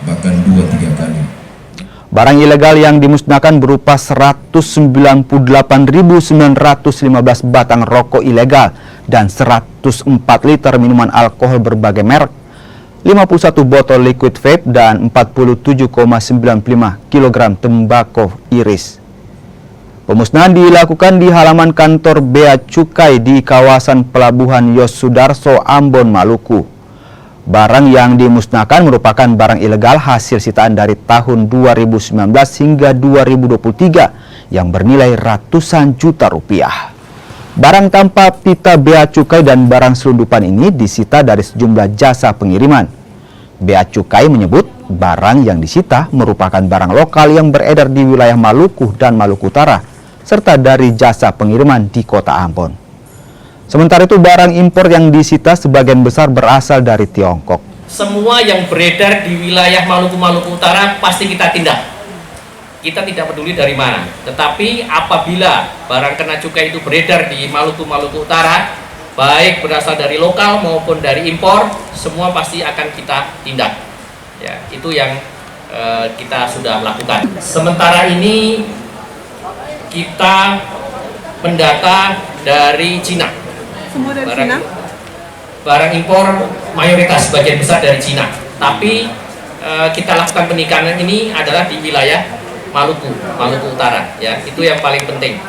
bahkan 2-3 kali. Barang ilegal yang dimusnahkan berupa 198.915 batang rokok ilegal dan 104 liter minuman alkohol berbagai merek, 51 botol liquid vape dan 47,95 kg tembakau iris. Pemusnahan dilakukan di halaman kantor Bea Cukai di kawasan Pelabuhan Yosudarso, Ambon, Maluku. Barang yang dimusnahkan merupakan barang ilegal hasil sitaan dari tahun 2019 hingga 2023 yang bernilai ratusan juta rupiah. Barang tanpa pita Bea Cukai dan barang selundupan ini disita dari sejumlah jasa pengiriman. Bea Cukai menyebut barang yang disita merupakan barang lokal yang beredar di wilayah Maluku dan Maluku Utara, serta dari jasa pengiriman di kota Ambon. Sementara itu barang impor yang disita sebagian besar berasal dari Tiongkok. Semua yang beredar di wilayah Maluku Utara pasti kita tindak. Kita tidak peduli dari mana. Tetapi apabila barang kena cukai itu beredar di Maluku Utara, baik berasal dari lokal maupun dari impor, semua pasti akan kita tindak. Ya, itu yang kita sudah lakukan. Sementara ini kita mendata dari Cina. Semua dari Cina? Barang impor mayoritas sebagian besar dari Cina. Tapi kita lakukan penikanan ini adalah di wilayah Maluku Utara. Ya, itu yang paling penting.